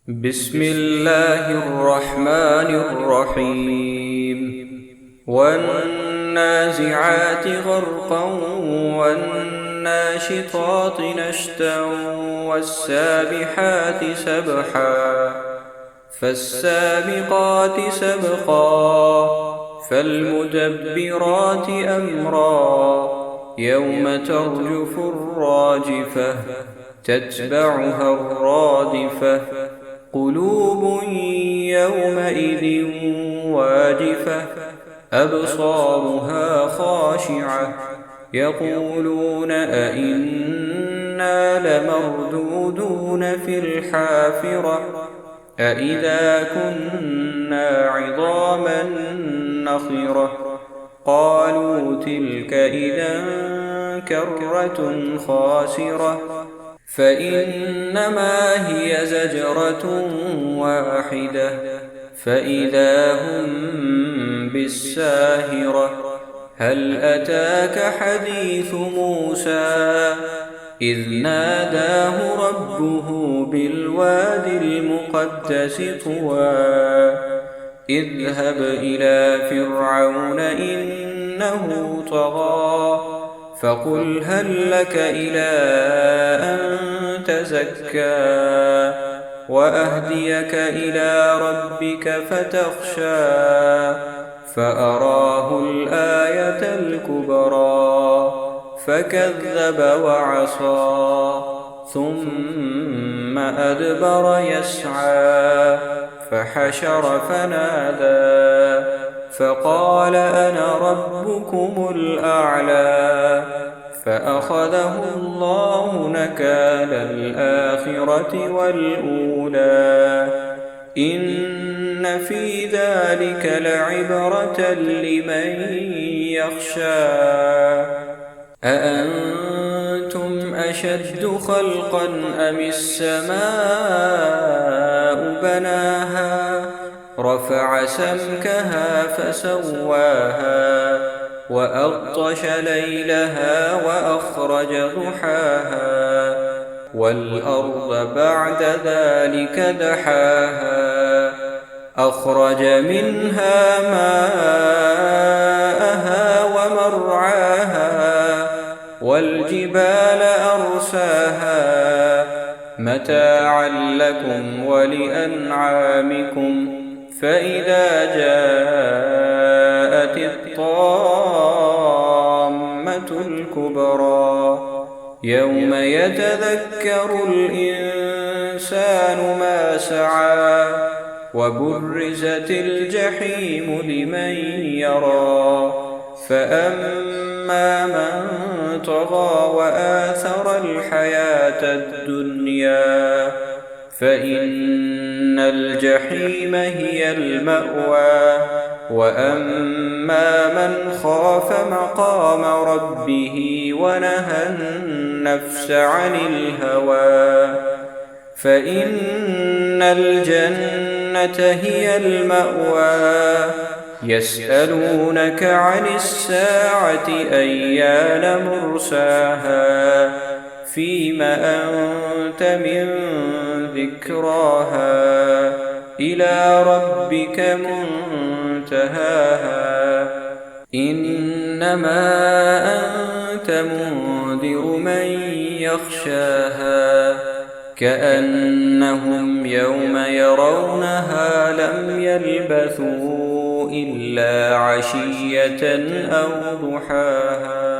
بسم الله الرحمن الرحيم والنازعات غرقا والناشطات نشطا والسابحات سبحا فالسابقات سبقا فالمدبرات أمرا يوم ترجف الراجفة تتبعها الرادفة قلوب يومئذ واجفة أبصارها خاشعة يقولون أئنا لمردودون في الحافرة أئذا كنا عظاما نخرة قالوا تلك إذا كرة خاسرة فإنما هي زجرة واحدة فإذا هم بالساهرة هل أتاك حديث موسى إذ ناداه ربه بالواد المقدس طوى اذهب إلى فرعون إنه طغى فقل هل لك إلى أن تزكى وأهديك إلى ربك فتخشى فأراه الآية الكبرى فكذب وعصى ثم أدبر يسعى فحشر فنادى فقال أنا ربكم الأعلى فأخذه الله نكال الآخرة والأولى إن في ذلك لعبرة لمن يخشى أأنتم أشد خلقا أم السماء بناها رفع سمكها فسواها وأغطش ليلها وأخرج ضحاها والأرض بعد ذلك دحاها أخرج منها ماءها ومرعاها والجبال أرساها متاعا لكم ولأنعامكم فإذا جاءت الطامة الكبرى يوم يتذكر الإنسان ما سعى وبرزت الجحيم لمن يرى فأما من طغى وآثر الحياة الدنيا فإن الجحيم هي المأوى وأما من خاف مقام ربه ونهى النفس عن الهوى فإن الجنة هي المأوى يسألونك عن الساعة أيان مرساها فيم أنت من ذكراها إلى ربك منتهاها إنما أنت منذر من يخشاها كأنهم يوم يرونها لم يلبثوا إلا عشية أو ضحاها.